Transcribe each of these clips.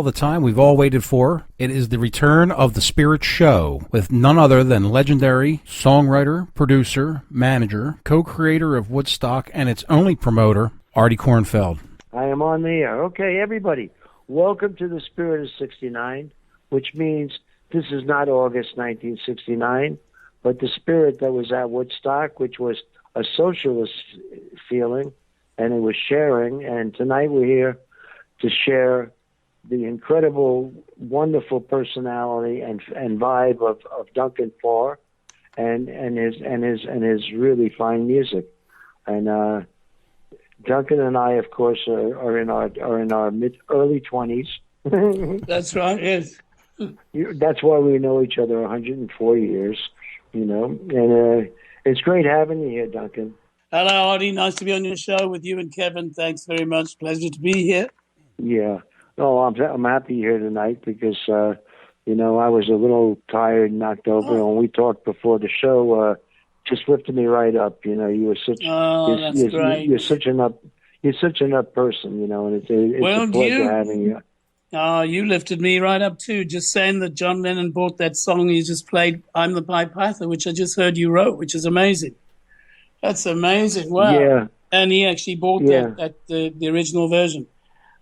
the time we've all waited for. It is the return of the Spirit Show with none other than legendary songwriter, producer, manager, co-creator of Woodstock, and its only promoter, Artie Kornfeld. I am on the air. Okay, everybody, welcome to the Spirit of 69, which means this is not August 1969, but the spirit that was at Woodstock, which was a socialist feeling, and it was sharing. And tonight we're here to share the incredible, wonderful personality and vibe of Duncan Faure, and his really fine music. And Duncan and I, of course, are in our early 20s. That's right. Yes. That's why we know each other 104 years. You know, and it's great having you here, Duncan. Hello, Artie. Nice to be on your show with you and Kevin. Thanks very much. Pleasure to be here. Yeah. No, I'm happy you're here tonight because, you know, I was a little tired and knocked over. And when we talked before the show, just lifted me right up. You know, you were such. That's great. You're such an up person. You know, and it's a pleasure having you. Oh, you lifted me right up too. Just saying that John Lennon bought that song you just played, "I'm the Pied Piper," which I just heard you wrote, which is amazing. That's amazing. Wow. Yeah. And he actually bought the original version.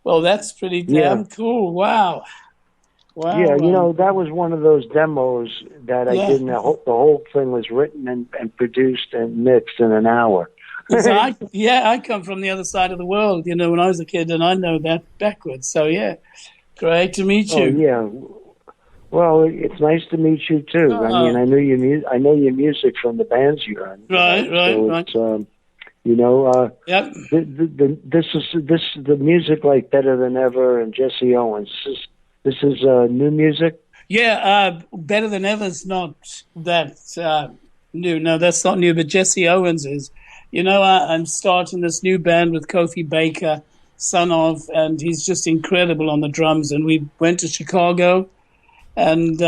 Well, that's pretty damn cool. Wow. Wow. Yeah, you know, that was one of those demos that I did, and the whole thing was written and produced and mixed in an hour. I come from the other side of the world, you know, when I was a kid, and I know that backwards. So, yeah, great to meet you. Oh, yeah. Well, it's nice to meet you, too. I mean, I know your music from the bands you're in. Right. You know, yep. This is the music like Better Than Ever and Jesse Owens. This is new music? Yeah, Better Than Ever's not that new. No, that's not new, but Jesse Owens is. You know, I'm starting this new band with Kofi Baker, son of, and he's just incredible on the drums. And we went to Chicago, and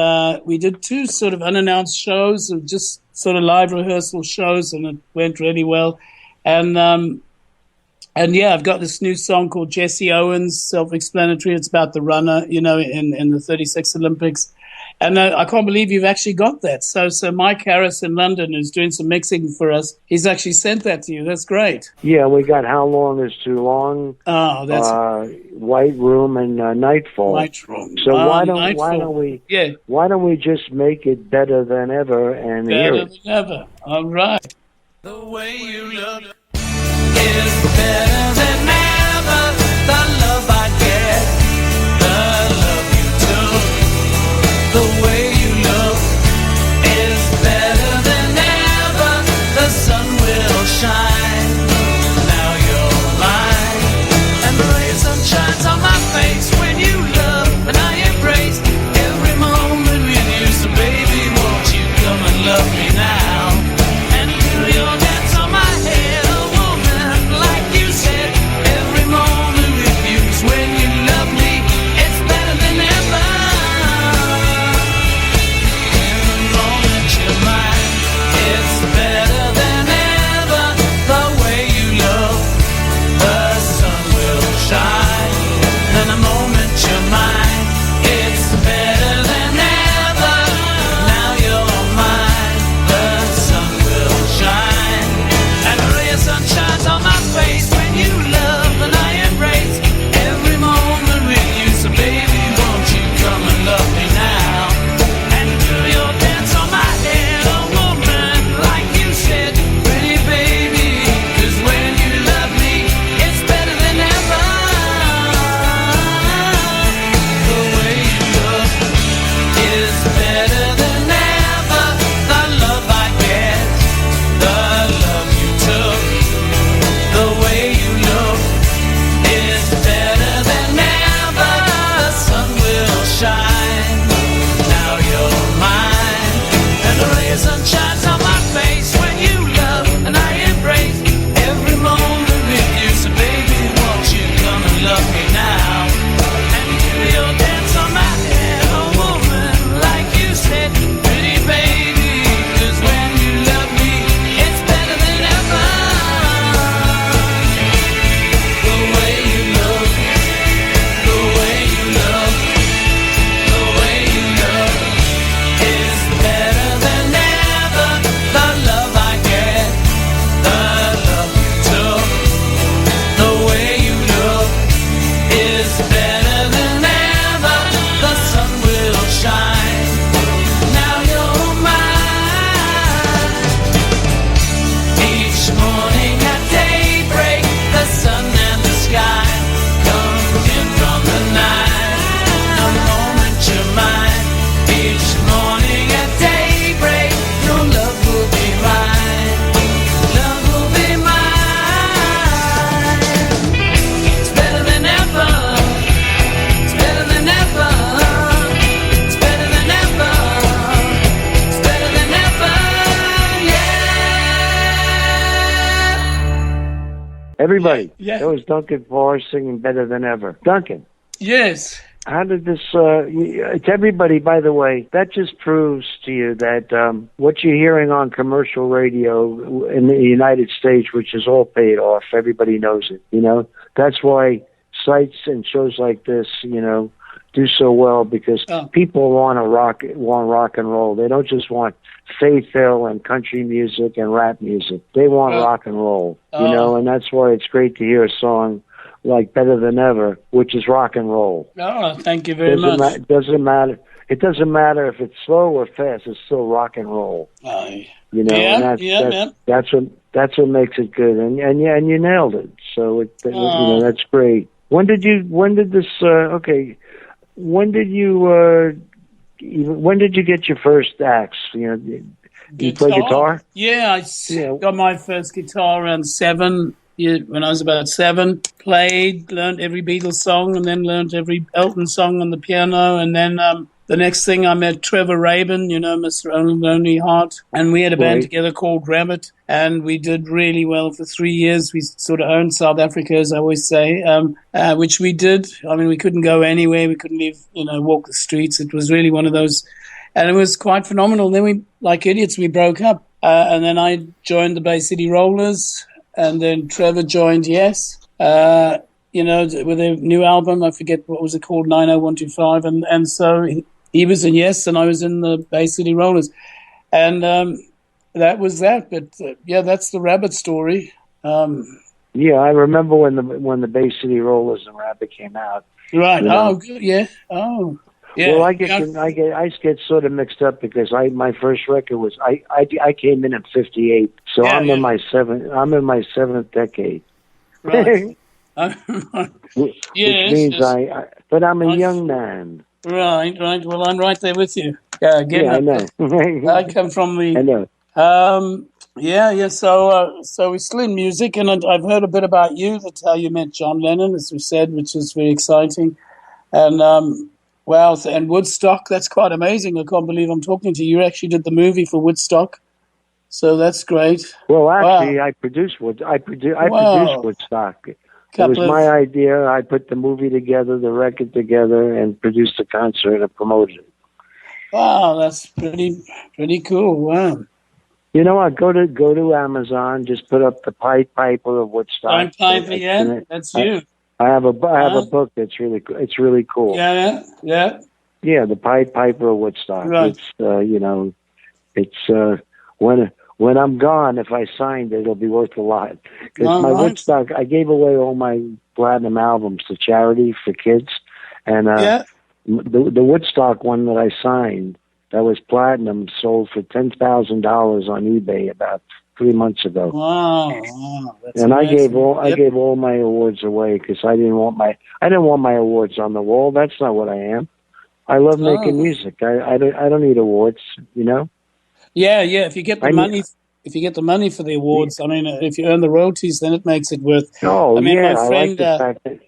we did 2 sort of unannounced shows, of just sort of live rehearsal shows, and it went really well. And yeah, I've got this new song called Jesse Owens, self-explanatory. It's about the runner, you know, in the 36 Olympics. And I can't believe you've actually got that. So Mike Harris in London, who's doing some mixing for us, he's actually sent that to you. That's great. Yeah, we got How Long Is Too Long. Oh, that's White Room and Nightfall. White Room. So why don't we just make it Better Than Ever and hear it? Better Than Ever. All right. The way you look is better than ever. The love I get, the love you took. The way you look is better than ever. The sun will shine. Now you're mine. And the ray of sun shines on my face when you love and I embrace every moment with you. So baby, won't you come and love me now? And do your dance on my head, a woman like you said. Everybody. Yeah. That was Duncan Faure singing Better Than Ever. Duncan. Yes. How did this, to everybody, by the way, that just proves to you that what you're hearing on commercial radio in the United States, which is all paid off, everybody knows it, you know? That's why sites and shows like this, you know, do so well, because people want rock and roll. They don't just want Faith Hill and country music and rap music. They want rock and roll, you know, and that's why it's great to hear a song like Better Than Ever, which is rock and roll. Oh, thank you very much. It doesn't matter. It doesn't matter if it's slow or fast. It's still rock and roll. You know, and that's what makes it good. And you nailed it. So you know, that's great. When did you get your first axe? You know, you play guitar? Yeah, I got my first guitar around 7. When I was about 7, learned every Beatles song, and then learned every Elton song on the piano. And then the next thing I met Trevor Rabin, you know, Mr. Only Lonely Heart. And we had a band together called RABBITT, and we did really well for 3 years. We sort of owned South Africa, as I always say, which we did. I mean, we couldn't go anywhere. We couldn't leave, you know, walk the streets. It was really one of those, and it was quite phenomenal. Then we, like idiots, we broke up. And then I joined the Bay City Rollers. And then Trevor joined Yes, you know, with a new album. I forget what was it called, 90125. And so he was in Yes, and I was in the Bay City Rollers. And that was that. But, that's the RABBITT story. Yeah, I remember when the Bay City Rollers and RABBITT came out. Right. You know? Oh, good. Yeah. Oh. Yeah. Well, I get sort of mixed up because my first record was I came in at 58, so I'm in my seventh decade. Right. Which means but I'm a young man. Right. Well, I'm right there with you. I know. I come from the. I know. So we still in music, and I've heard a bit about you. That's how you met John Lennon, as we said, which is very exciting, and. And Woodstock, that's quite amazing. I can't believe I'm talking to you. You actually did the movie for Woodstock, so that's great. Well, actually, I produced Woodstock. It was my idea. I put the movie together, the record together, and produced a concert and promoted it. Wow, that's pretty cool. Wow. You know what? Go to Amazon. Just put up the Pied Piper of Woodstock. That's you. I have a book that's really it's really cool. Yeah. Yeah, the Pied Piper of Woodstock. Right. It's when I'm gone, if I signed it, it'll be worth a lot. Because Woodstock, I gave away all my platinum albums to charity for kids, and the Woodstock one that I signed that was platinum sold for $10,000 on eBay about 3 months ago. Wow, that's and amazing. I gave all my awards away because I didn't want my awards on the wall. That's not what I am. I love making music. I don't need awards, you know. Yeah. If you get the money, for the awards, I mean, if you earn the royalties, then it makes it worth. Oh, I mean, my friend, I like the fact that.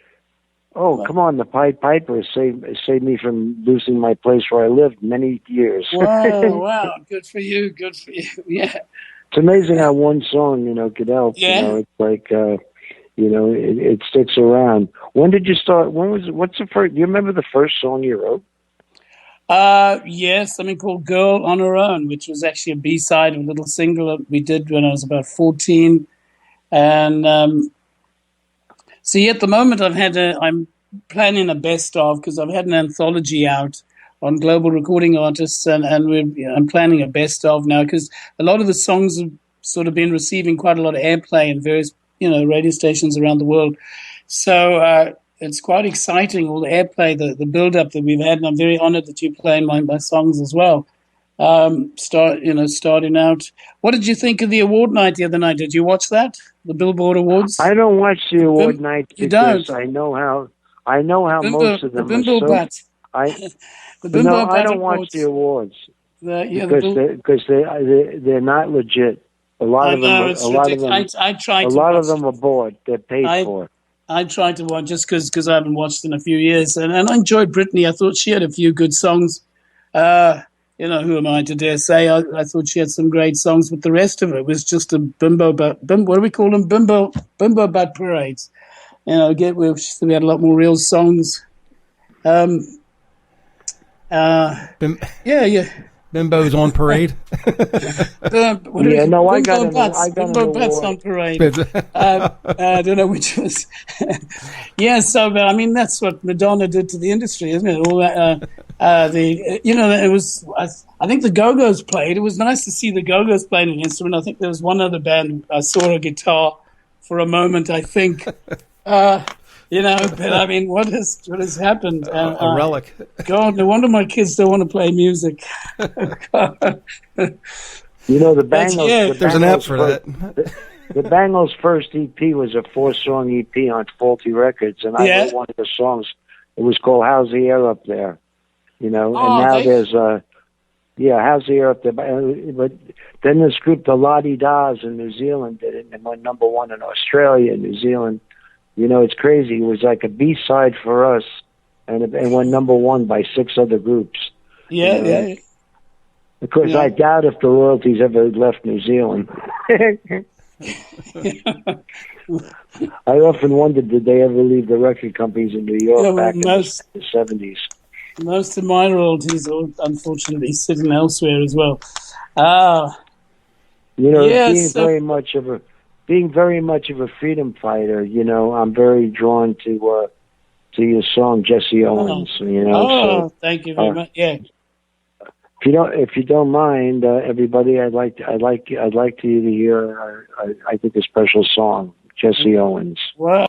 Oh, come on! The Pied Piper saved me from losing my place where I lived many years. Wow! Good for you. Yeah. It's amazing how one song, you know, could help. Yeah. You know, it's like, you know, it sticks around. When did you start? What's the first? Do you remember the first song you wrote? Yes, something called "Girl on Her Own," which was actually a B-side of a little single that we did when I was about 14. And see, at the moment, I'm planning a best of because I've had an anthology out on global recording artists, and I'm planning a best of now because a lot of the songs have sort of been receiving quite a lot of airplay in various, you know, radio stations around the world. So it's quite exciting, all the airplay, the build-up that we've had, and I'm very honored that you're playing my songs as well. Starting out. What did you think of the award night the other night? Did you watch that, the Billboard Awards? I don't watch the award night because I know how most of them are so. I don't watch the awards because they're not legit. A lot of them are bought. They're paid for. I tried to watch just because I haven't watched in a few years, and I enjoyed Britney. I thought she had a few good songs. you know, who am I to dare say? I thought she had some great songs, but the rest of it was just a bimbo. What do we call them? Bimbo butt parades. You know, we had a lot more real songs. Yeah. Bimbos on parade. I got Bimbo Butts on parade. I don't know which was. Yeah, so but I mean that's what Madonna did to the industry, isn't it? All that. It was. I think the Go-Go's played. It was nice to see the Go-Go's playing an instrument. I think there was one other band. I saw a guitar for a moment. I think. But I mean, what has happened? A relic. God, no wonder my kids don't want to play music. The Bangles. There's an app for that. The Bangles' first EP was a 4-song EP on Faulty Records, and I wrote one of the songs. It was called "How's the Air Up There," and now there's "How's the Air Up There." But then this group, the Lottie Dahs in New Zealand, did it and went number one in Australia and New Zealand. It's crazy. It was like a B-side for us, and it went number one by 6 other groups. Yeah. Of course, I doubt if the royalties ever left New Zealand. I often wondered, did they ever leave the record companies in New York back in the 70s? Most of my royalties are unfortunately sitting elsewhere as well. Being very much of a freedom fighter, I'm very drawn to your song Jesse Owens. Thank you very much. Yeah. If you don't mind, everybody, I'd like to hear I think a special song, Jesse Owens. Wow.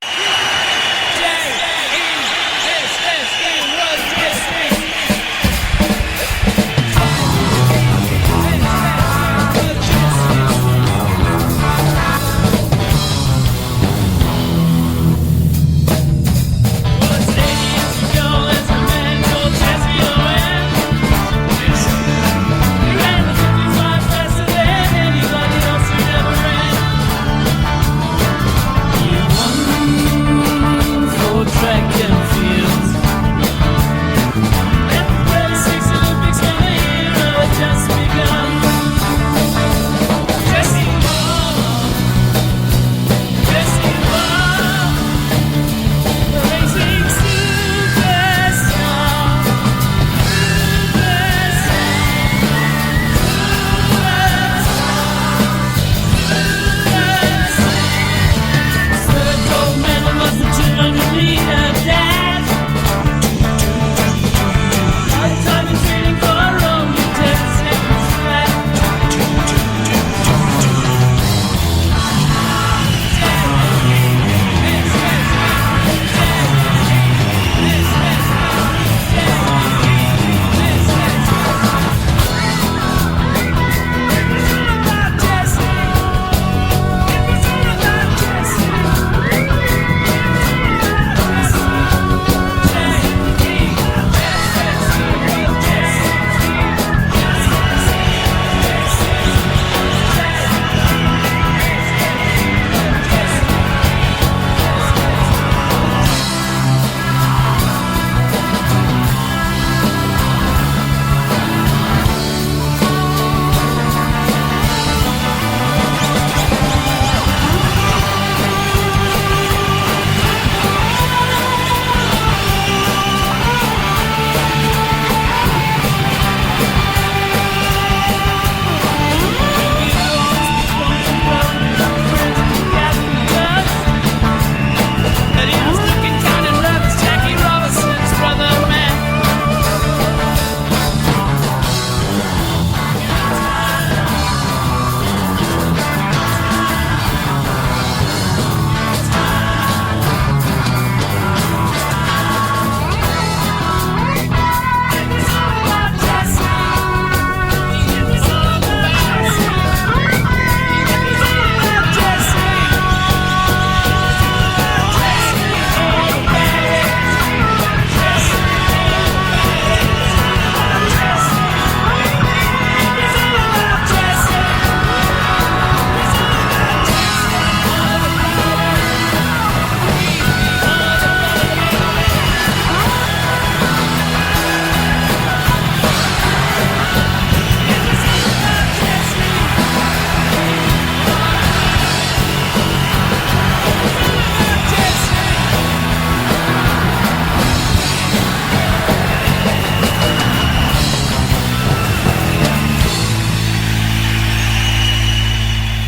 You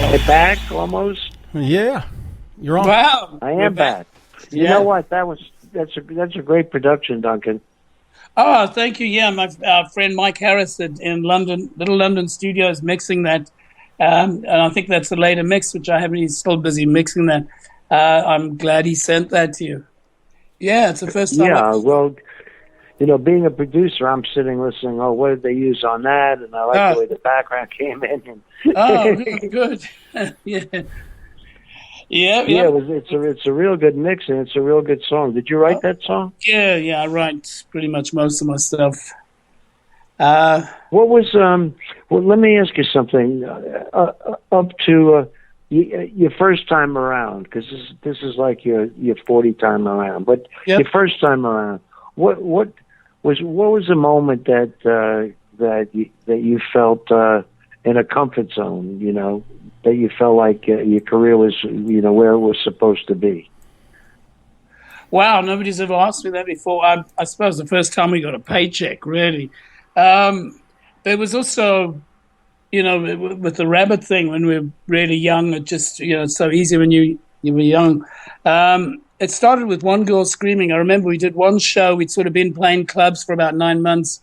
Am I back almost? Yeah, you're on. Wow. I am back. You know what? That's a great production, Duncan. Oh, thank you. Yeah, my friend Mike Harris in London, Little London Studios, mixing that. And I think that's a later mix, which I haven't. He's still busy mixing that. I'm glad he sent that to you. Yeah, it's the first time. Yeah, well, being a producer, I'm sitting listening. Oh, what did they use on that? And I like the way the background came in. And oh, really good. Yeah. Yeah. It's a real good mix, and it's a real good song. Did you write that song? Yeah, I write pretty much most of my stuff. What was well, let me ask you something. Up to your first time around, because this is like your 40 time around, but your first time around, what was the moment that you felt in a comfort zone? That you felt like your career was where it was supposed to be. Wow, nobody's ever asked me that before. I suppose the first time we got a paycheck, really. There was also, with the RABBITT thing when we were really young, it just, it's so easy when you were young. It started with one girl screaming. I remember we did one show. We'd sort of been playing clubs for about 9 months,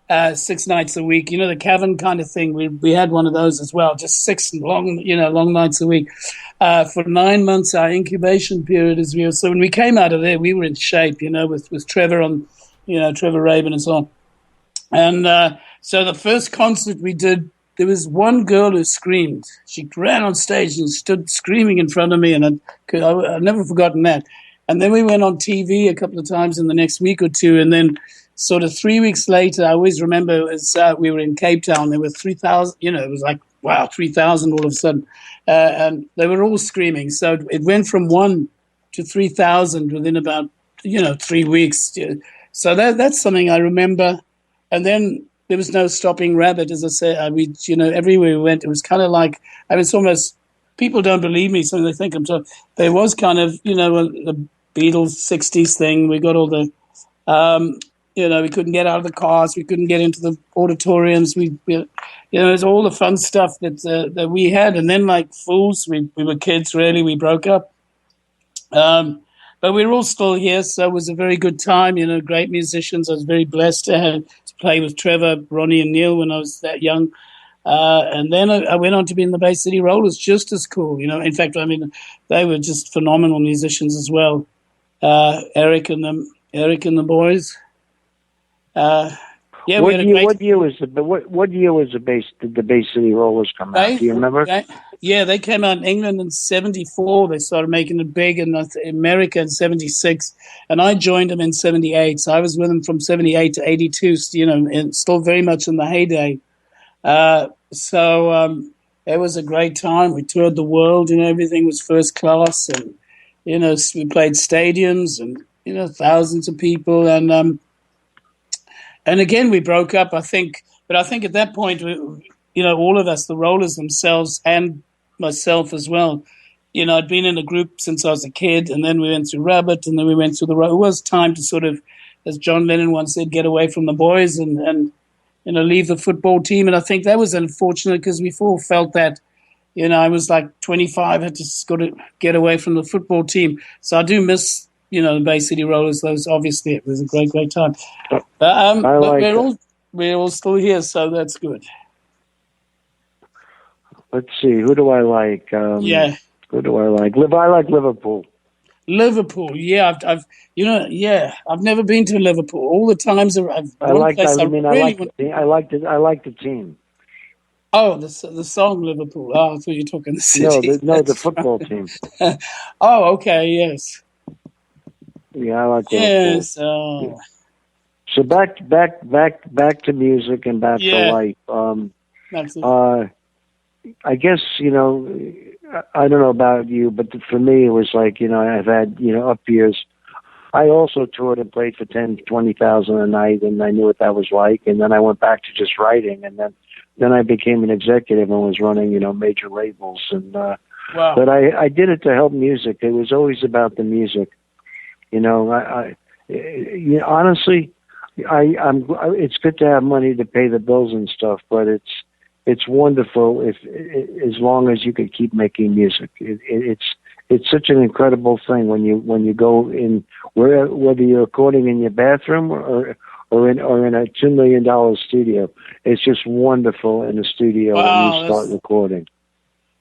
6 nights a week. The Cavern kind of thing. We had one of those as well, just 6 long nights a week. For 9 months, our incubation period is real. So when we came out of there, we were in shape, with Trevor Trevor Rabin and so on. And so the first concert we did, there was one girl who screamed. She ran on stage and stood screaming in front of me, and I've never forgotten that. And then we went on TV a couple of times in the next week or two, and then sort of 3 weeks later, I always remember we were in Cape Town. There were 3,000, it was like, wow, 3,000 all of a sudden. And they were all screaming. So it went from 1 to 3,000 within about, 3 weeks. So that's something I remember. And then there was no stopping RABBITT, as I said. Everywhere we went, it was kind of like, it's almost, people don't believe me, so they think I'm so. There was kind of, the Beatles 60s thing. We got all the, we couldn't get out of the cars. We couldn't get into the auditoriums. There's all the fun stuff that we had. And then, like fools, we were kids, really. We broke up. But we're all still here, so it was a very good time. Great musicians. I was very blessed to play with Trevor, Ronnie, and Neil when I was that young. And then I went on to be in the Bay City Rollers, just as cool. In fact, they were just phenomenal musicians as well. Eric and the boys. What year was the Bay City Rollers come out? Do you remember? They came out in England in '74. They started making it big in America in '76, and I joined them in '78. So I was with them from '78 to '82. And still very much in the heyday. So it was a great time. We toured the world. Everything was first class, and we played stadiums and thousands of people. And again, we broke up, I think. But I think at that point, all of us, the Rollers themselves and myself as well, I'd been in a group since I was a kid, and then we went through RABBITT, and then we went through it was time to sort of, as John Lennon once said, get away from the boys and leave the football team. And I think that was unfortunate because we all felt that, I was like 25, had just got to get away from the football team. So I do miss, the Bay City Rollers. Those, obviously, it was a great, great time. But we're all still here, so that's good. Let's see. Who do I like? Who do I like? I like Liverpool. Liverpool, yeah. I've never been to Liverpool. All the times I like the team. Oh, the song Liverpool. Oh, I thought you were talking the city. No, the football team. Oh, okay, yes. Yeah, I like Liverpool. Yes. So back to music and back to life. I guess, I don't know about you, but for me, it was like, I've had, up years. I also toured and played for 10, 20,000 a night, and I knew what that was like. And then I went back to just writing, and then I became an executive and was running, major labels. And wow. But I did it to help music. It was always about the music. Honestly, it's good to have money to pay the bills and stuff, but it's wonderful if as long as you can keep making music. It's such an incredible thing when you go in, whether you're recording in your bathroom or in a $2 million studio. It's just wonderful in a studio when you start recording.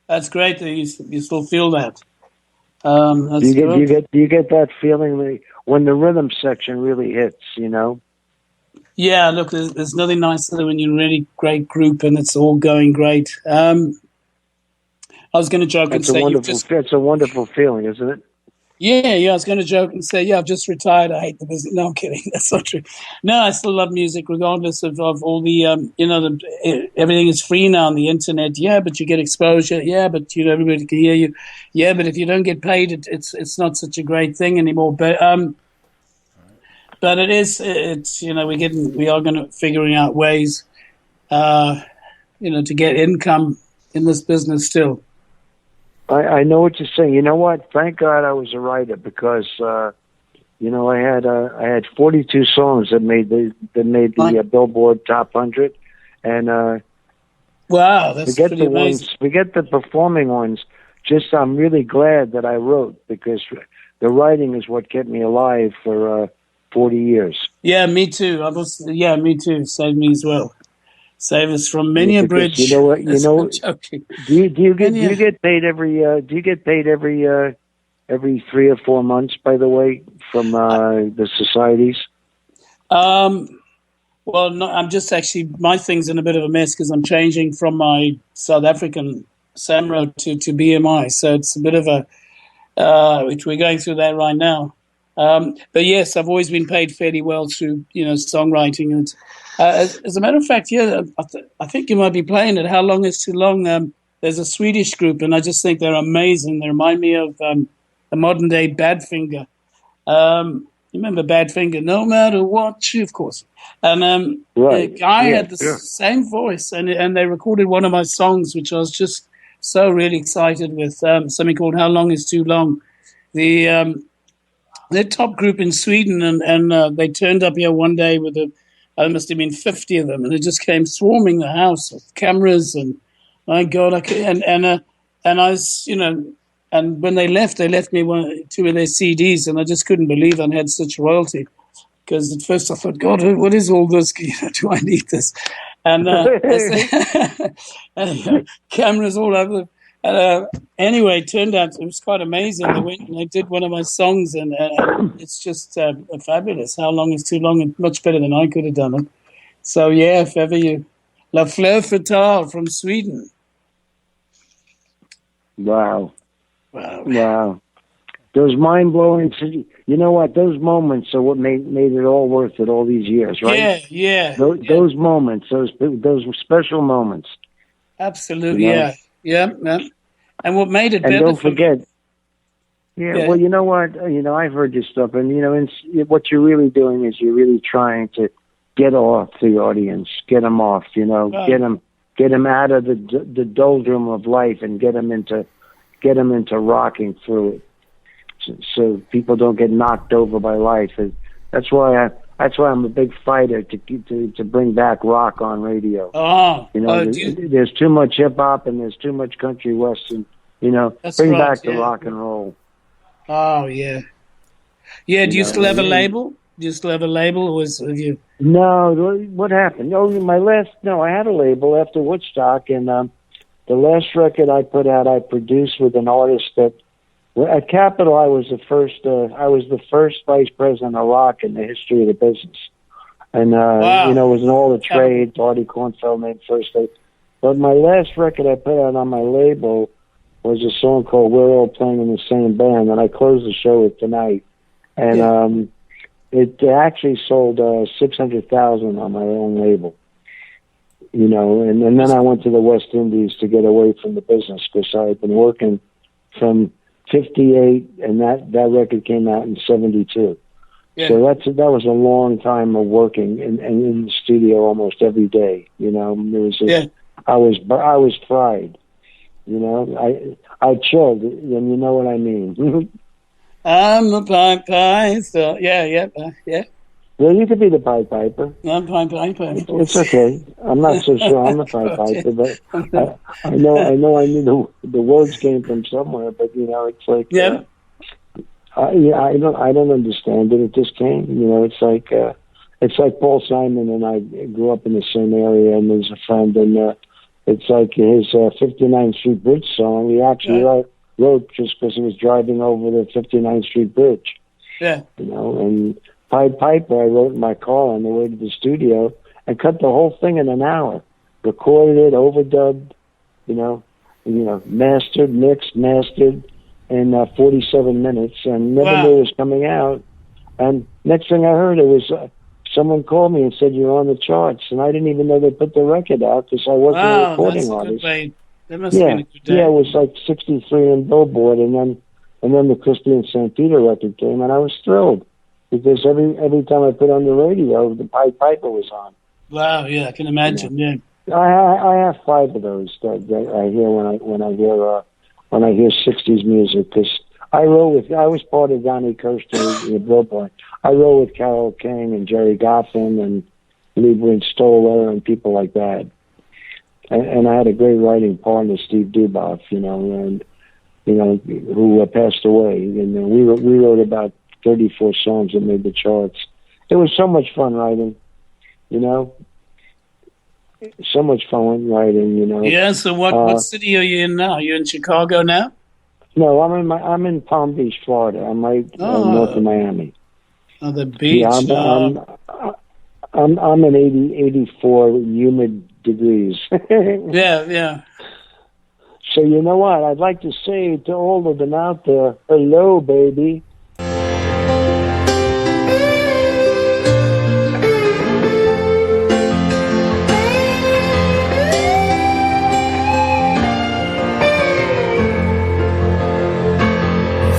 That's great that you still feel that. Do you get that feeling when the rhythm section really hits? You know. Yeah, look, there's nothing nicer than when you're in a really great group and it's all going great. I was going to joke and say it's a wonderful feeling, isn't it? Yeah. I was going to joke and say, I've just retired. I hate the business. No, I'm kidding. That's not true. No, I still love music, regardless of all the, everything is free now on the internet. Yeah, but you get exposure. Yeah, but everybody can hear you. Yeah, but if you don't get paid, it's not such a great thing anymore. But it is. We are going to figuring out ways, to get income in this business still. I know what you're saying. You know what? Thank God I was a writer because, I had 42 songs that made the Billboard Top 100, and wow, that's pretty amazing. Forget the performing ones. Just I'm really glad that I wrote because the writing is what kept me alive for 40 years. Yeah, me too. Me too. Saved me as well. Save us from many a bridge. You know what? Do you get paid every 3 or 4 months? By the way, from the societies. Well, no, I'm just actually my thing's in a bit of a mess because I'm changing from my South African SAMRO to BMI, so it's a bit of a which we're going through that right now. But yes, I've always been paid fairly well through songwriting and. As a matter of fact, I think you might be playing it. How Long Is Too Long? There's a Swedish group, and I just think they're amazing. They remind me of a modern-day Badfinger. You remember Badfinger? No matter what, of course. And the guy had the same voice, and they recorded one of my songs, which I was just so really excited with, something called How Long Is Too Long. They're top group in Sweden, and they turned up here one day with there must have been 50 of them, and it just came swarming the house with cameras. And my God, and I was, and when they left me 2 of their CDs, and I just couldn't believe I had such royalty. Because at first I thought, God, what is all this? Do I need this? And cameras all over. Anyway, it turned out it was quite amazing. They went and they did one of my songs, and it's just fabulous. How Long Is Too Long, and much better than I could have done it. So, yeah, if ever you... La Fleur Fatale from Sweden. Wow. Those mind-blowing... You know what? Those moments are what made it all worth it all these years, right? Yeah. Those moments, those special moments. Absolutely, Yeah. And what made it better? And don't forget. Yeah, well, you know what? I've heard your stuff, and what you're really doing is you're really trying to get off the audience, get them off. Get them out of the doldrum of life, and get them into rocking through it, so people don't get knocked over by life. And that's why I'm a big fighter to bring back rock on radio. There's too much hip hop and there's too much country western. Bring back the rock and roll. Oh yeah. Do you still have a label? Or have you? No. What happened? I had a label after Woodstock, and the last record I put out, I produced with an artist that. At Capitol, I was the first vice president of rock in the history of the business, and it was in all the trades. Artie Kornfeld named first. But my last record I put out on my label was a song called "We're All Playing in the Same Band," and I closed the show with "Tonight," and it actually sold 600,000 on my own label. And then I went to the West Indies to get away from the business because I had been working from 58, and that record came out in 72. Yeah. So that was a long time of working in the studio almost every day. I was fried. I chilled, and you know what I mean. I'm a pie. So yeah. Well, you could be the Pied Piper. I'm Pied Piper. It's okay. I'm not so sure I'm the Pied Piper, but I knew the words came from somewhere. But it's like I don't understand it. It just came. It's like Paul Simon and I grew up in the same area, and there's a friend, and it's like his 59th Street Bridge song. He actually wrote just because he was driving over the 59th Street Bridge. Yeah. And Pied Piper, I wrote in my car on the way to the studio and cut the whole thing in an hour. Recorded it, overdubbed, mastered, mixed, mastered in 47 minutes, and never knew it was coming out. And next thing I heard, it was someone called me and said, "You're on the charts," and I didn't even know they put the record out because I wasn't a recording artist. That must have been a good day. Yeah, it was like 63 in Billboard, and then the Christie and St. Peter record came, and I was thrilled because every time I put on the radio, the Pied Piper was on. Wow, yeah, I can imagine. Yeah, I have 5 of those that I hear when I hear 60s music, because I was part of Donnie Kirshner in Billboard. I wrote with Carole King and Jerry Goffin and Lee Bryn Stoller and people like that. And I had a great writing partner, Steve Duboff, who passed away. And we wrote about 34 songs that made the charts. It was so much fun writing, so much fun writing, Yeah. So what city are you in now? You're in Chicago now? No, I'm in Palm Beach, Florida. I'm right north of Miami. Oh, the beach. Yeah, I'm in 84 humid degrees. Yeah. So you know what? I'd like to say to all of them out there, hello, baby.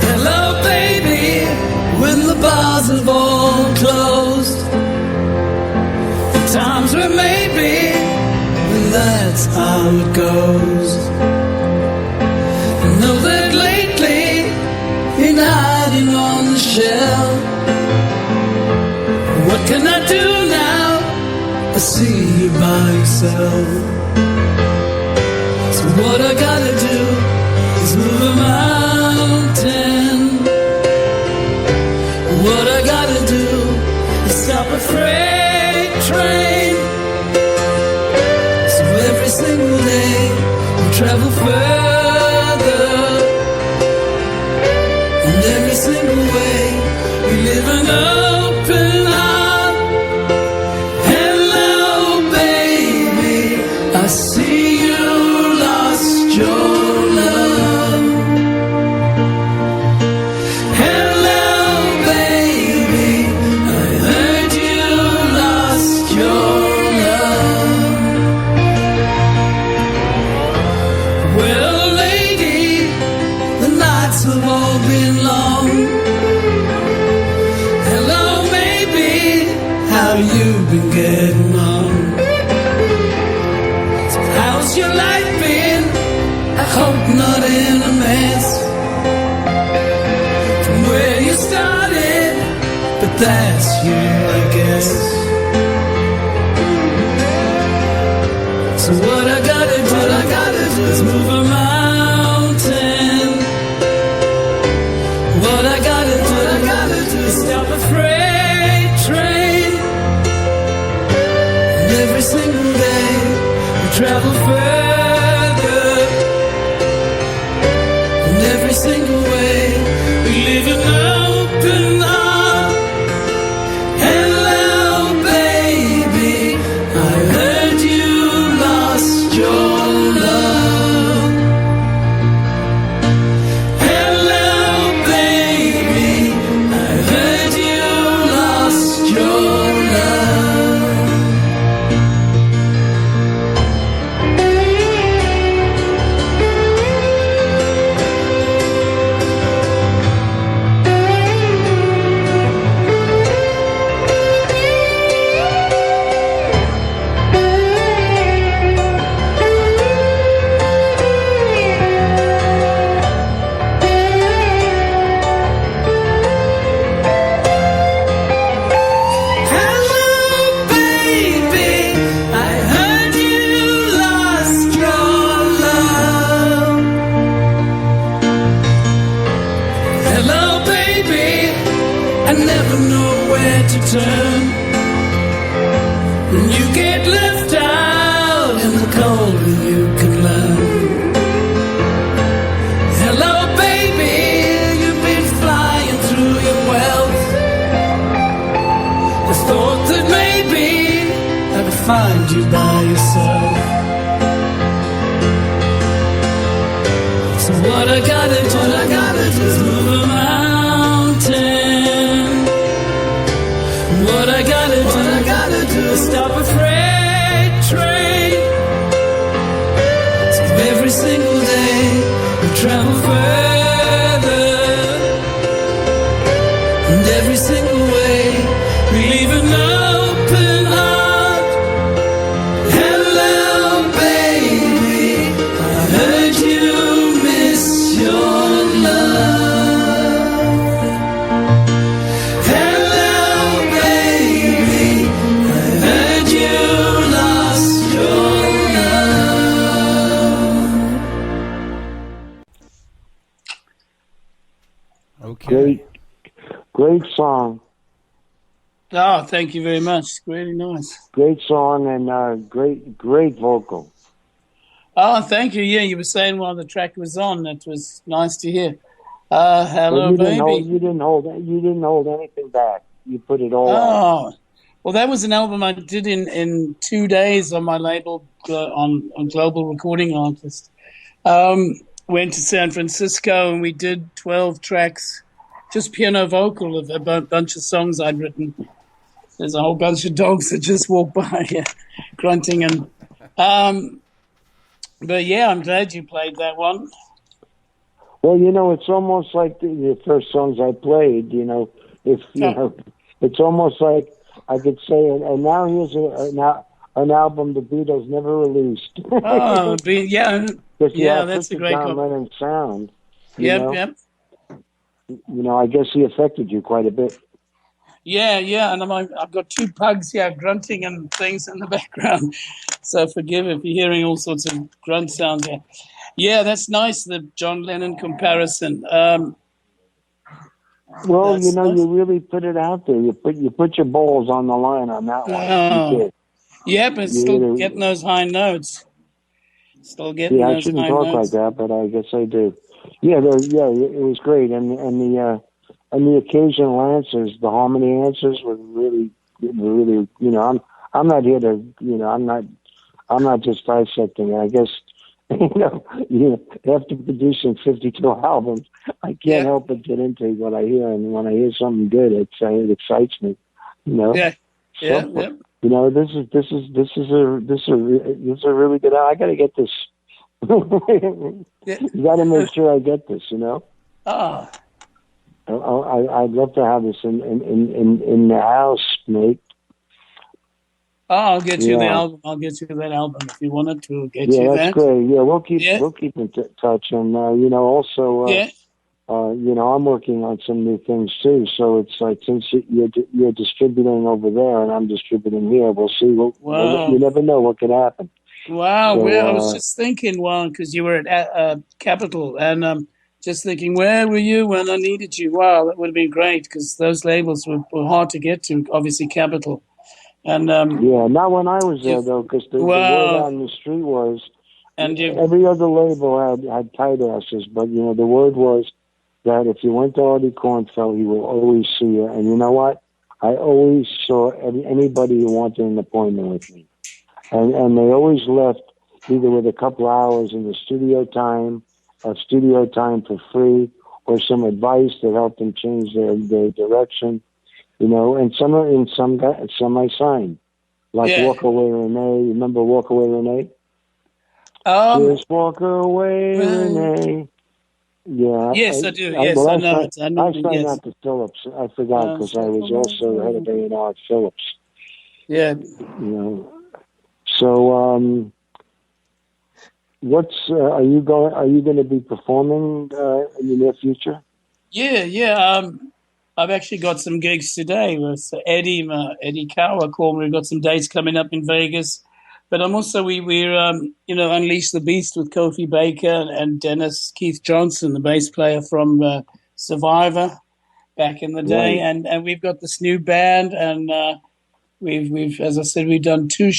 Hello, baby, when the bars have all closed. Times where maybe that's how it goes. I know that lately you're hiding on the shelf. What can I do now? I see you by yourself. So what I gotta do is move a mountain. What I gotta do is stop a freight train. So every single day we travel further, and every single way we live an open heart. Hello, baby, I see you lost your love. Hello, baby, I heard you lost your love. Well, lady, the nights have all been long. Hello, baby, how you been getting on? So how's your life been? I hope not in a mess. From where you started, but that's you, I guess. So what I gotta do is move a mountain. What I gotta do is stop a freight train. And every single day we travel further, and every single way we live an open heart. Hello, baby, I heard you lost your love. never know where to turn. And you get left out in the cold and you can learn. Hello baby, you've been flying through your wealth. I thought that maybe I'd find you by yourself. So what I gotta do is move a mountain. What I gotta do is stop a freight train. So every single day we travel further, and every single way we leave an open heart. Hello baby, I heard you miss your love. Hello baby, I heard you lost your love. Okay. Great song. Oh, thank you very much. It's really nice. Great song and great vocal. Oh, thank you. Yeah, you were saying while the track was on, that was nice to hear. Hello, Well, baby. you didn't hold anything back. You put it all out. Oh, well, that was an album I did in 2 days on my label on Global Recording Artist. Went to San Francisco and we did 12 tracks, just piano vocal of a bunch of songs I'd written. There's a whole bunch of dogs that just walk by grunting. And but yeah, I'm glad you played that one. Well, it's almost like the first songs I played. It's almost like I could say, and now here's an album the Beatles never released. Oh, yeah, that's a great John Lennon sound. Yep. I guess he affected you quite a bit. Yeah, and I've got 2 pugs here grunting and things in the background, so forgive if you're hearing all sorts of grunt sounds here. Yeah, that's nice, the John Lennon comparison. Well, nice. You really put it out there. You put your balls on the line on that one. You did. Yeah, but still getting those high notes. Still getting I those shouldn't high talk notes. like that, but I guess I do. Yeah, it was great, and the occasional answers, the harmony answers were really. I'm not here to, I'm not just dissecting it. I guess, after producing 52 albums, I can't help but get into what I hear, and when I hear something good, it excites me. Yeah. This is a really good. I got to get this. You got to make sure I get this. Oh. I'd love to have this in the house, mate. Oh, I'll get you the album. I'll get you that album if you wanted to. Get you that's that. great. Yeah, we'll keep in touch, and also, I'm working on some new things too. So it's like since you're distributing over there and I'm distributing here, we'll see. You never know what could happen. Wow. So, I was just thinking, because you were at Capitol, and just thinking, where were you when I needed you? Wow, that would have been great because those labels were hard to get to. Obviously, Capitol. And not when I was there though, because the word on the street was, and every other label had tight asses, but the word was that if you went to Artie Kornfeld, he will always see you. And you know what? I always saw anybody who wanted an appointment with me, and they always left either with a couple hours in the studio time for free, or some advice that helped them change their direction. And some I signed, like Walk Away Renee. Remember Walk Away Renee? Just walk away, Renee. Yeah. Yes, I do. Yes, I know it. I signed out to Phillips. I forgot because I was also the head of A&R at Phillips. Yeah. So, are you going to be performing in the near future? Yeah. I've actually got some gigs today with Eddie Cower called me. We've got some dates coming up in Vegas. But I'm also, we're Unleash the Beast with Kofi Baker and Dennis Keith Johnson, the bass player from Survivor. back in the day, Right. and we've got this new band, and we've as I said, we've done 2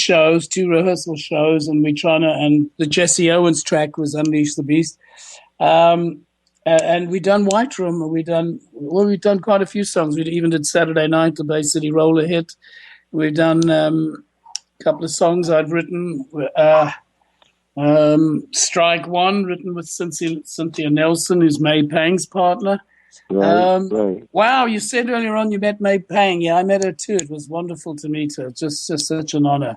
rehearsal shows, and we're trying to. And the Jesse Owens track was "Unleash the Beast," and we've done White Room. We've done quite a few songs. We even did Saturday Night, the Bay City Roller hit. We've done a couple of songs I've written. Strike One, written with Cynthia Nelson, who's May Pang's partner. Right. Wow, you said earlier on you met May Pang. Yeah, I met her too. It was wonderful to meet her. Just such an honor.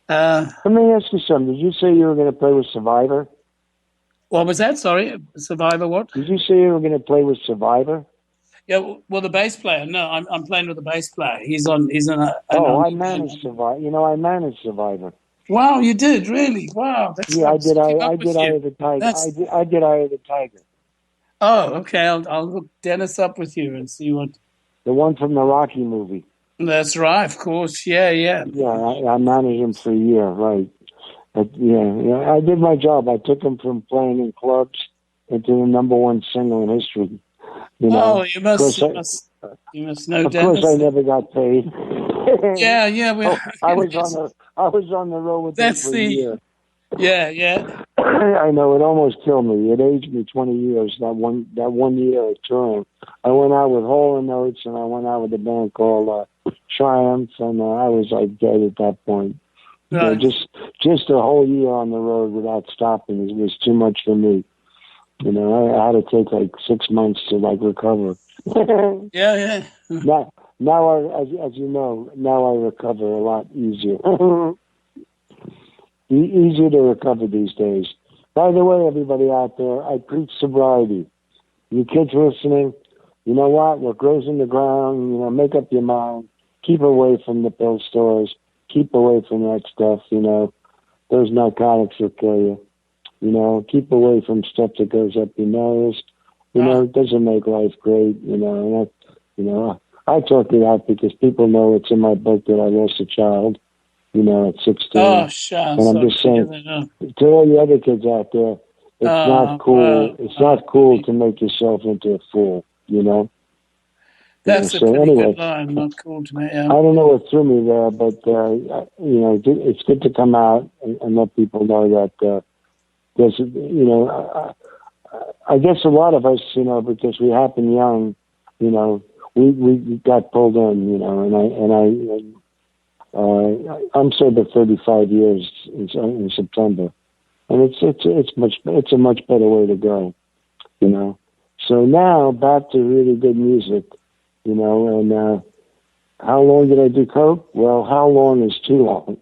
Let me ask you something. Did you say you were going to play with Survivor? What was that? Sorry, Survivor what? Did you say you were going to play with Survivor? Yeah, well, the bass player. No, I'm playing with the bass player. He's in a. I managed Survivor. I managed Survivor. Wow, you did really? Wow, that's Yeah, I did. I with did. you. Eye of the Tiger. I did Eye of the Tiger. Oh, okay. I'll hook Dennis up with you and see what. The one from the Rocky movie. That's right, of course. Yeah. Yeah, I managed him for a year, right? But I did my job. I took him from playing in clubs into the #1 single in history. Oh, you must know Of Dennis. course, I never got paid. Yeah. I was on the road with him for a year. Yeah. I know, it almost killed me. It aged me 20 years. That one year of touring, I went out with Hall & Oates, and I went out with a band called Triumph, and I was like dead at that point. Right. Just a whole year on the road without stopping was too much for me. I had to take like 6 months to recover. Yeah. Now, as you know, now I recover a lot easier. Easier to recover these days. By the way, everybody out there, I preach sobriety. You kids listening, you know what grows in the ground, make up your mind. Keep away from the pill stores. Keep away from that stuff, Those narcotics will kill you. Keep away from stuff that goes up your nose. It doesn't make life great, I talk it out because people know it's in my book that I lost a child, at 16. Oh, sure. And I'm just saying, to all the other kids out there, it's not cool. It's not cool to make yourself into a fool, That's a pretty good line. Not cool to me. I don't know what threw me there, but it's good to come out and let people know that there's, I guess a lot of us, because we happen young, we got pulled in, and I'm sober 35 years in September, and it's a much better way to go, So now back to really good music, and how long did I do coke? Well, how long is too long?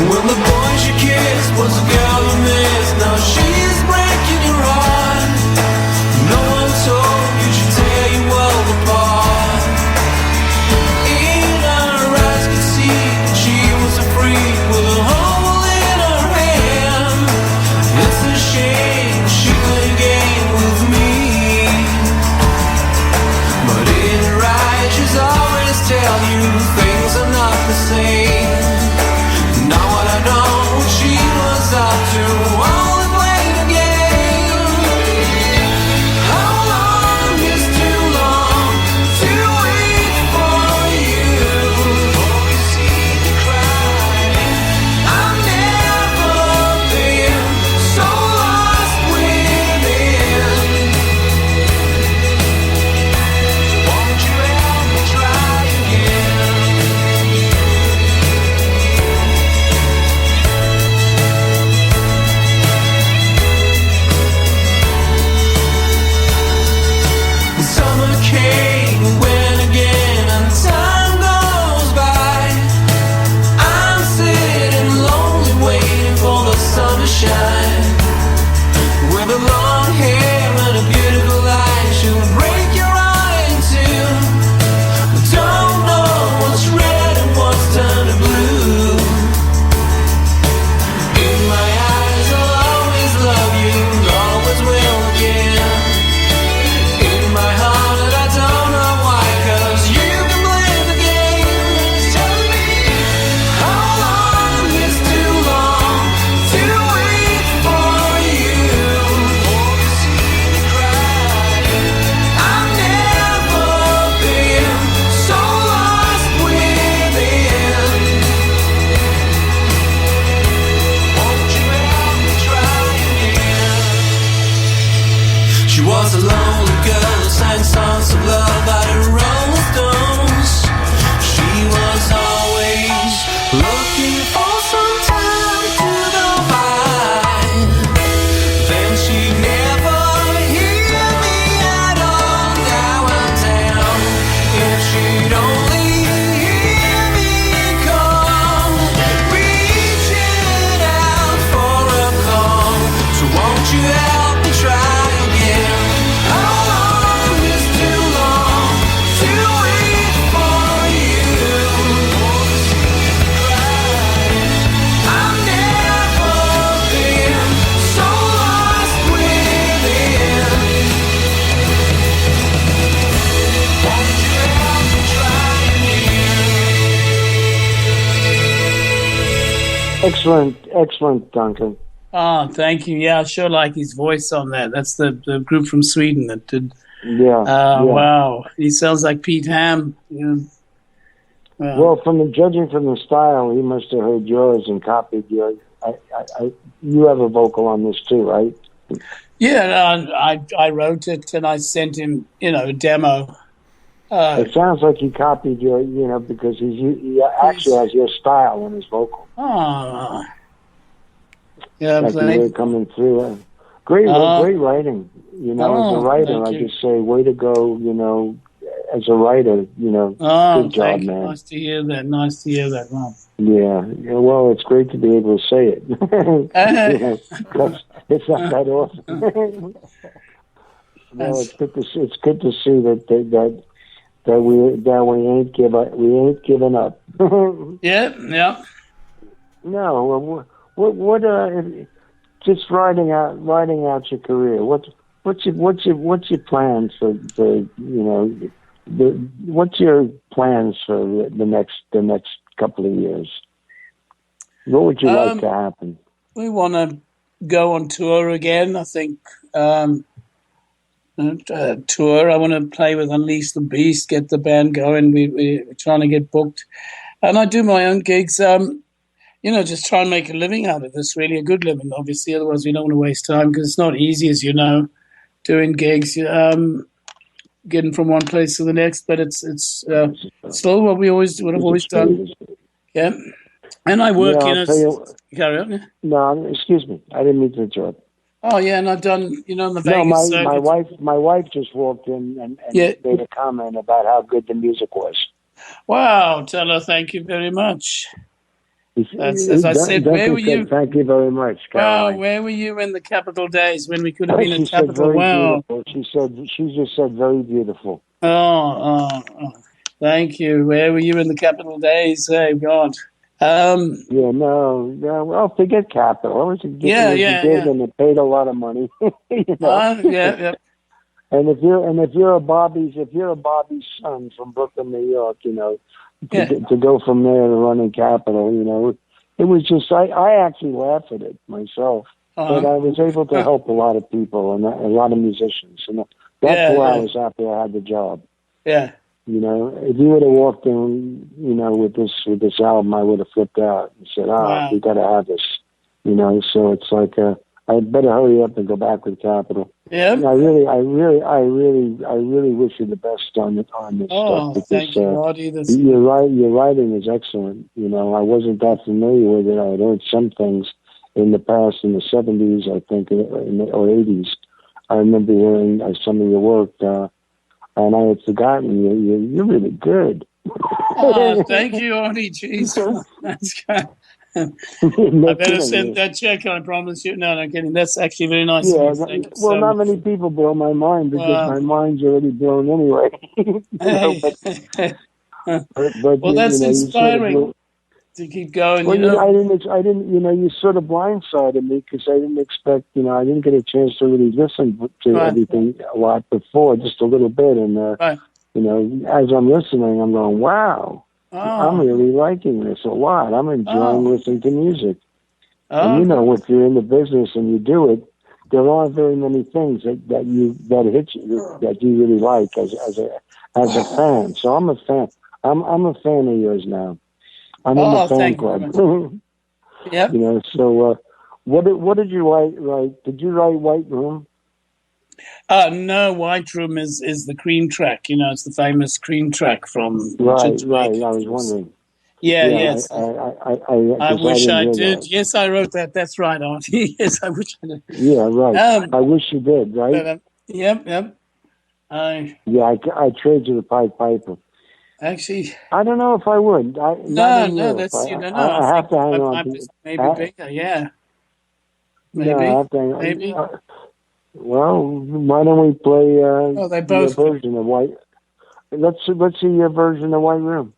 Well, the boy she kissed was a girl you missed. Now she's breaking your heart. No one told you she'd tear you well apart. In her eyes could see that she was a freak with a hole in her hand. It's a shame. Excellent, Duncan. Oh, thank you. Yeah, I sure like his voice on that. That's the group from Sweden that did. Yeah. Wow. He sounds like Pete Ham. Yeah. Well, judging from the style, he must have heard yours and copied yours. You have a vocal on this too, right? Yeah, I wrote it and I sent him, a demo. It sounds like he copied your, because he actually has your style in his vocal. Oh. Yeah, like you were coming through. Great writing. As a writer, I just say, way to go, as a writer, good job, man. Nice to hear that. Wow. Yeah, well, it's great to be able to say it. Because it's not that often. Well, it's good to see that we ain't given up. Yeah. No, what just writing out your career. What's your plans for what's your plans for the next couple of years? What would you like to happen? We want to go on tour again. I think tour. I want to play with Unleash the Beast, get the band going. We're trying to get booked, and I do my own gigs. Just try and make a living out of this. Really, a good living, obviously. Otherwise, we don't want to waste time because it's not easy, as you know, doing gigs. Getting from one place to the next, but it's still what I've always done. Yeah, and I work. Carry on. No, excuse me. I didn't mean to interrupt. Oh yeah, and I've done in the Vegas. No, my wife just walked in and made a comment about how good the music was. Wow, tell her thank you very much. As I said, where were you? Thank you very much, Caroline. Wow, where were you in the Capitol days when we could have been in Capitol? Wow. Beautiful. She just said very beautiful. Oh, thank you. Where were you in the Capitol days? Oh, God. Well, forget Capitol. It was a gig and it paid a lot of money. Yeah. And if you're a Bobby's son from Brooklyn, New York, to go from there to running Capitol, it was just I actually laughed at it myself, but I was able to help a lot of people and a lot of musicians, and that's why I was happy I had the job. Yeah. If you would have walked in, with this album, I would have flipped out and said, wow. We got to have this, So it's like I better hurry up and go back with Capitol. Yeah. I really wish you the best on this stuff. Because, thank you, Marty. Your writing is excellent. I wasn't that familiar with it. I had heard some things in the past, in the 70s, I think, or 80s. I remember hearing some of your work, and I had forgotten you're really good. Thank you, Artie. Jeez. That's good. I better send that check, I promise you. No, I'm kidding. That's actually very nice. Yeah, not many people blow my mind because my mind's already blown anyway. But that's inspiring to keep going. Well, I didn't. You sort of blindsided me because I didn't expect. I didn't get a chance to really listen to everything a lot before, just a little bit. And as I'm listening, I'm going, wow. I'm really liking this a lot. I'm enjoying listening to music. And if you're in the business and you do it, there aren't very many things that hit you that you really like as a fan. So I'm a fan. I'm a fan of yours now. I'm in the fan club. Yep. So what did you write? Did you write White Room? No, White Room is the Cream track. It's the famous Cream track from Right. I was wondering. Yes. I wish I did. That. Yes, I wrote that. That's right, Artie. Yes, I wish I did. Yeah, right. I wish you did, right? Yep. I trade you the Pied Piper. Actually, I don't know if I would. No, that's you don't know. I have to hang on. Maybe bigger, yeah. Maybe. No, I have to hang on. Maybe. Well, why don't we play your version of White? Let's see your version of White Room.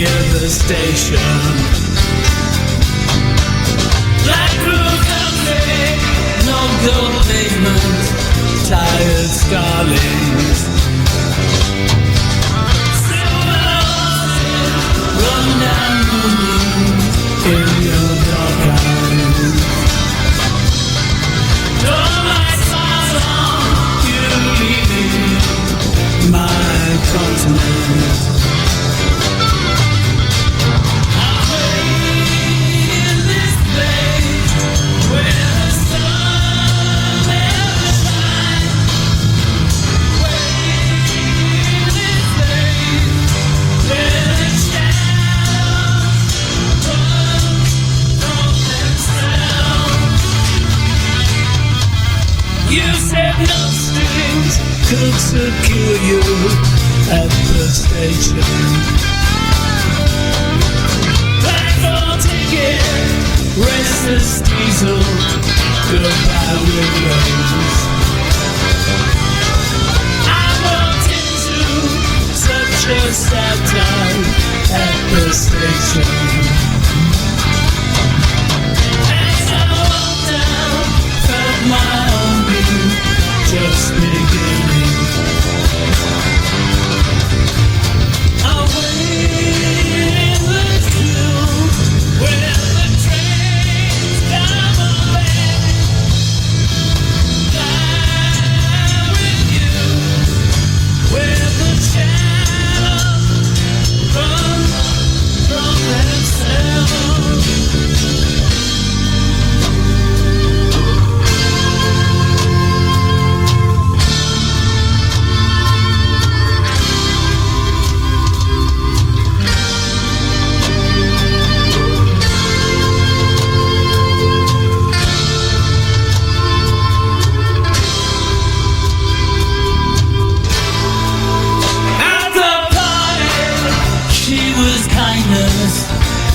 near the station. Black blue country, no gold pavement, tired starlings. Silver horses run down moonbeams in your dark eyes. Draw my stars on you leaving my continent. You said no strings could secure you at the station. Platform ticket, restless diesel, goodbye windows. I walked into such a sad time at the station. As I walked down, felt my own beat just beginning. Away in the field where the trains come back. Fly with you where the shadows run from themselves.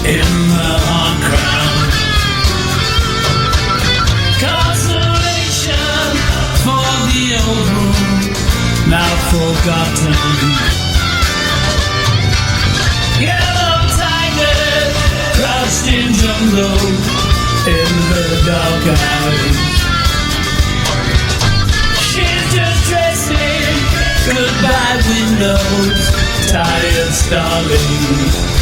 In the hot crowd, consolation for the old room, now forgotten. Yellow tiger crouched in jungle in the dark eyes. She's just dressing goodbye windows, tired starlings.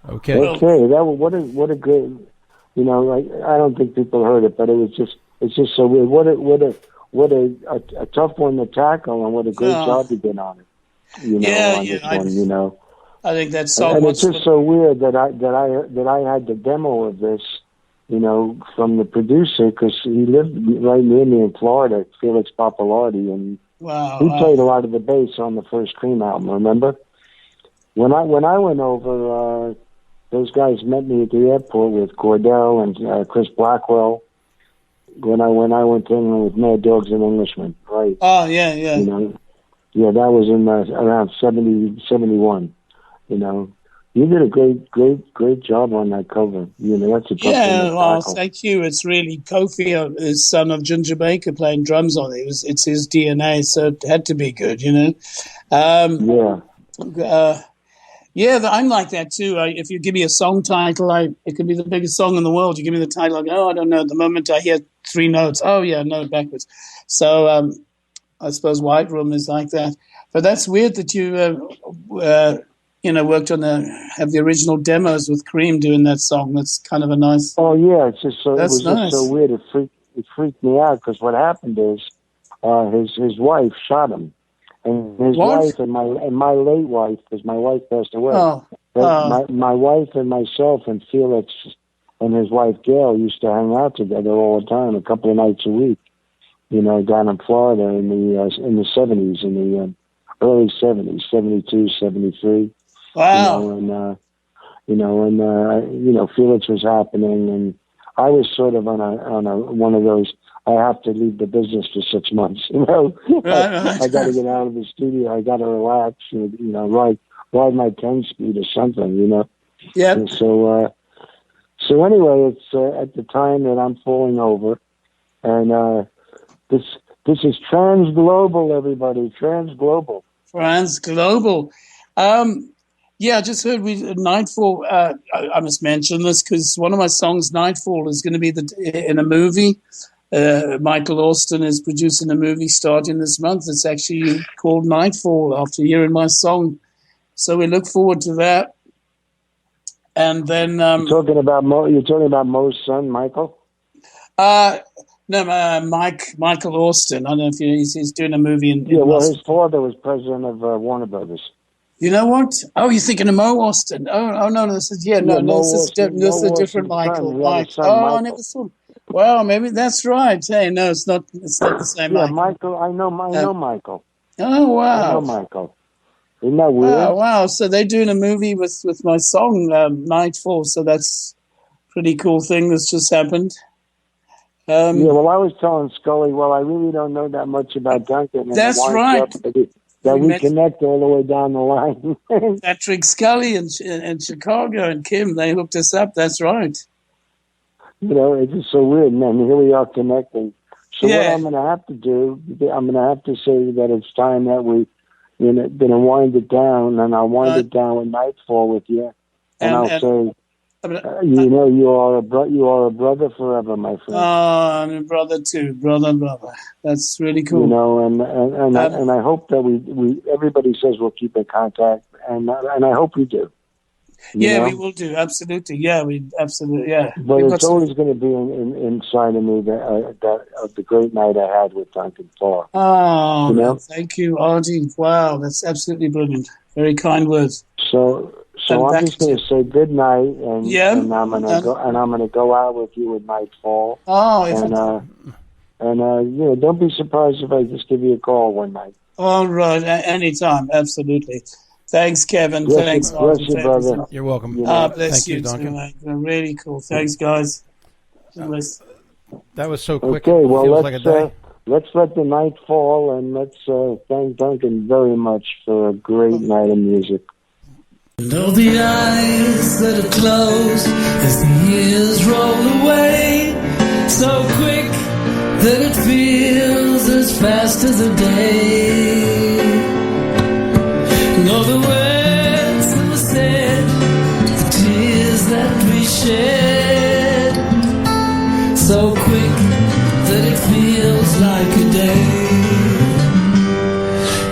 Okay. Okay, that what a great, like I don't think people heard it, but it's just so weird. What a tough one to tackle, and what a great job you did on it. On this one. I think that song. And it's just so weird that I had the demo of this from the producer, because he lived right near me in Florida, Felix Pappalardi, and he played a lot of the bass on the first Cream album. Remember, when I went over, those guys met me at the airport with Cordell and Chris Blackwell. When I went to England with Mad Dogs and Englishmen, right? Oh yeah. Yeah, that was in around 70, 71. You did a great job on that cover. That's a tough thing to tackle. Thank you. It's really Kofi, his son of Ginger Baker, playing drums on it. It's his DNA, so it had to be good, I'm like that too. If you give me a song title, it could be the biggest song in the world. You give me the title, I go, I don't know. The moment I hear 3 notes, note backwards. So I suppose White Room is like that. But that's weird that you worked on have the original demos with Cream doing that song. That's kind of a nice. Oh yeah, it's just so. That's it was nice. Just so weird. It freaked me out because what happened is his wife shot him, and his wife and my late wife, because my wife passed away. My wife and myself and Felix and his wife Gail used to hang out together all the time, a couple of nights a week. Down in Florida in the 70s, in the early 70s, 72, 73. Wow. Felix was happening, and I was sort of on a one of those. I have to leave the business for 6 months. Right. I got to get out of the studio. I got to relax. Ride my 10-speed or something. Yeah. So anyway, it's at the time that I'm falling over, and this is trans-global, everybody. Trans-global. Trans-global. I just heard Nightfall. I must mention this because one of my songs, Nightfall, is going to be in a movie. Michael Austin is producing a movie starting this month. It's actually called Nightfall after hearing my song. So we look forward to that. And then you're talking about Mo's son, Michael. No, Michael Austin. I don't know if he's doing a movie in his father was president of Warner Brothers. You know what? Oh, you're thinking of Mo Austin. Oh no, this is this is a different Michael. I never saw him. Well, maybe that's right. Hey, no, it's not the same. Yeah, Michael. I know Michael. Oh wow, I know Michael. Isn't that weird? Wow. So they're doing a movie with my song Nightfall. So that's a pretty cool thing that's just happened. I was telling Scully, I really don't know that much about Duncan. That's right. That we connect all the way down the line. Patrick Scully in Chicago and Kim, they hooked us up. That's right. It's just so weird, man. Here we are connecting. So what I'm going to have to do, I'm going to have to say that it's time that we, going to wind it down, and I'll wind it down with Nightfall with you, and I'll say. You are a brother forever, my friend. Oh, I'm a brother too, brother. That's really cool. And I hope that we everybody says we'll keep in contact, and I hope we do. We will do, absolutely. Yeah, we absolutely. Yeah, but it's always going to be inside of me that of the great night I had with Duncan Faure. Oh, thank you, Archie. Wow, that's absolutely brilliant. Very kind words. So I'm just going to say good night, and I'm going to go out with you with Nightfall. Don't be surprised if I just give you a call one night. All right, anytime, absolutely. Thanks, Kevin. Thanks, bless you, brother. You're welcome. Bless Thank you, Duncan. Really cool. Thanks, guys. That was so quick. Okay, well, feels like a day. Let's let the night fall, and let's thank Duncan very much for a great night of music. And all the eyes that are closed as the years roll away, so quick that it feels as fast as a day. And all the words that were said, the tears that we shed, so quick that it feels like a day.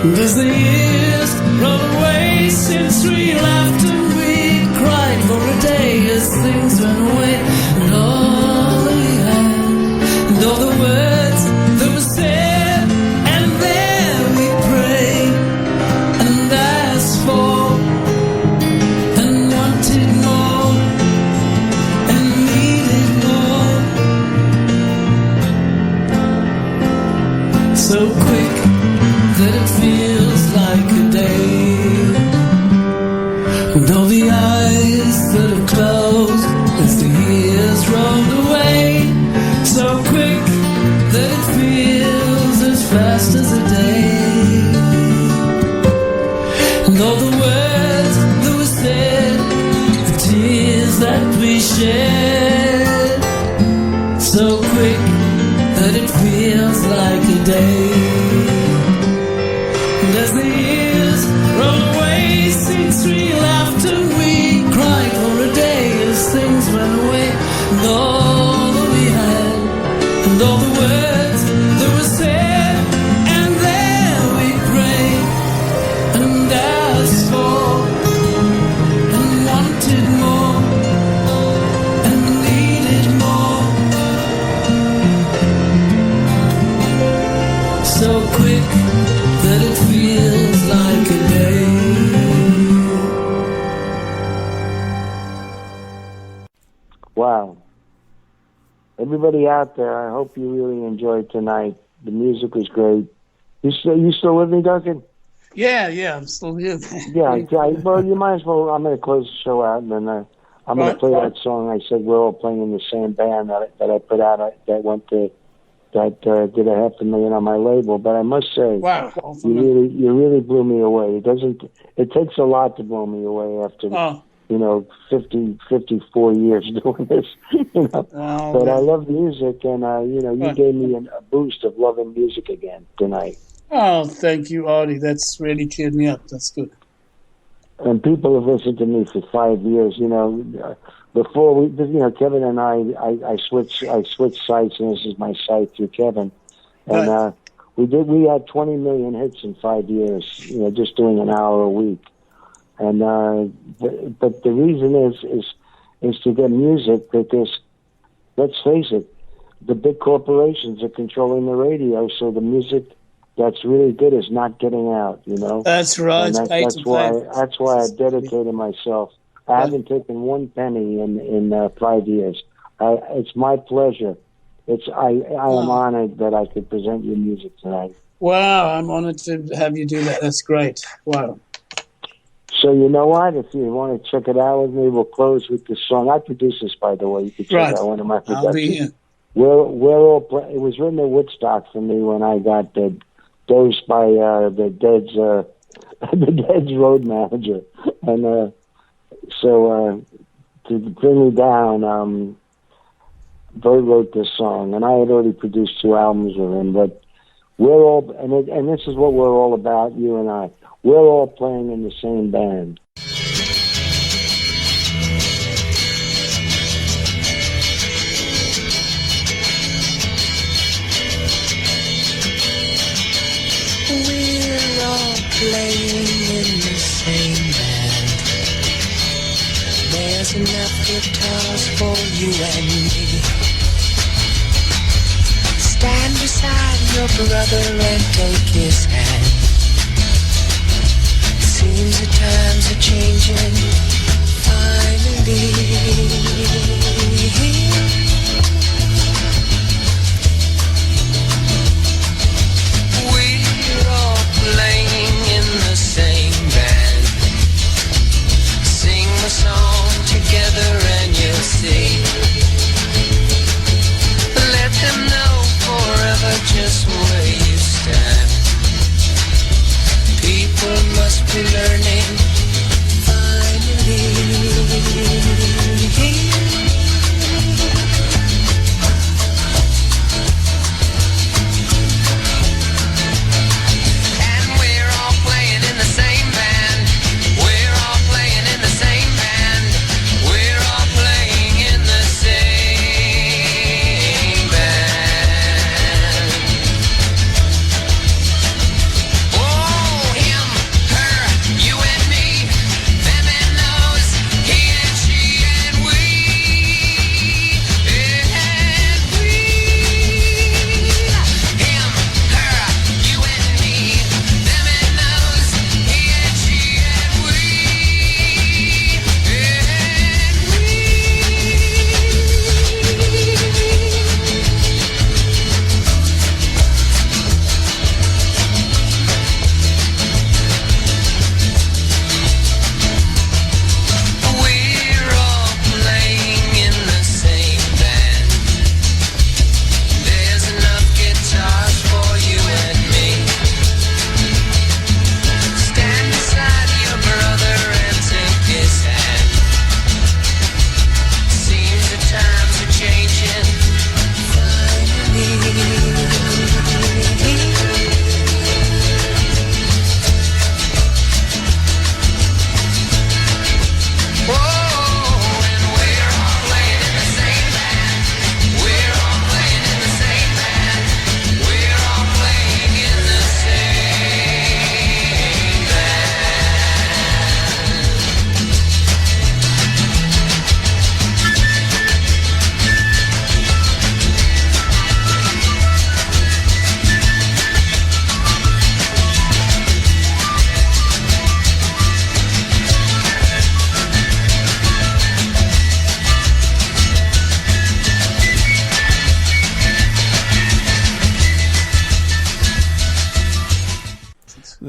And as the years roll away since we laughed and we cried for a day as things went away, and all that we had, and all the words that were said, and there we prayed and asked for and wanted more and needed more. quick that it feels like a day. And all the eyes that have closed as the years rolled away, so quick that it feels as fast as a day. And all the words that were said, the tears that we shared, so quick that it feels like a day. And as the years roll away, since we laughed and we cried for a day, as things went away, and all that we had, and all the words that were said, and there we prayed and asked for and wanted more and needed more. So quick that it feels like a day. Wow. Everybody out there, I hope you really enjoyed tonight. The music was great. You still with me, Duncan? Yeah, I'm still here. Yeah, well, you might as well. I'm going to close the show out, and then I'm going to play that song I said we're all playing in the same band that I put out that went to that did $500,000 on my label. But I must say, Wow, you really blew me away. It takes a lot to blow me away after 54 years doing this. Wow, but I love music, and you gave me a boost of loving music again tonight. Oh, thank you, Artie. That's really cheered me up. That's good. And people have listened to me for 5 years. Before Kevin and I switched sites, and this is my site through Kevin, and we had 20 million hits in 5 years. Just doing an hour a week, and but the reason is to get music, because let's face it, the big corporations are controlling the radio, so the music that's really good is not getting out, That's right. And that's why I dedicated myself. I haven't taken one penny in 5 years. It's my pleasure. I am honored that I could present your music tonight. Wow, I'm honored to have you do that. That's great. Wow. So you know what? If you want to check it out with me, we'll close with the song. I produced this, by the way. You can check out one of my productions. I'll be here. It was written at Woodstock for me when I got dosed by the Dead's road manager, and so to bring me down, Bert wrote this song, and I had already produced 2 albums with him. But we're all, and this is what we're all about, you and I. We're all playing in the same band. We're all playing in the same band. There's enough guitars for you and me. Stand beside your brother and take his hand. Seems the times are changing, finally. We're all playing in the same band. Sing the song together and you'll see. Let them know forever just where you stand. People must be learning, finally.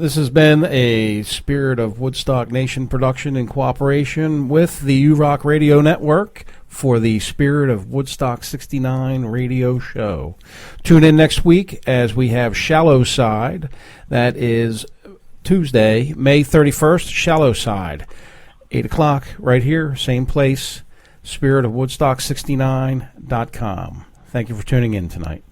This has been a Spirit of Woodstock Nation production in cooperation with the U-Rock Radio Network for the Spirit of Woodstock 69 radio show. Tune in next week as we have Shallow Side. That is Tuesday, May 31st, Shallow Side. 8 o'clock, right here, same place, spiritofwoodstock69.com. Thank you for tuning in tonight.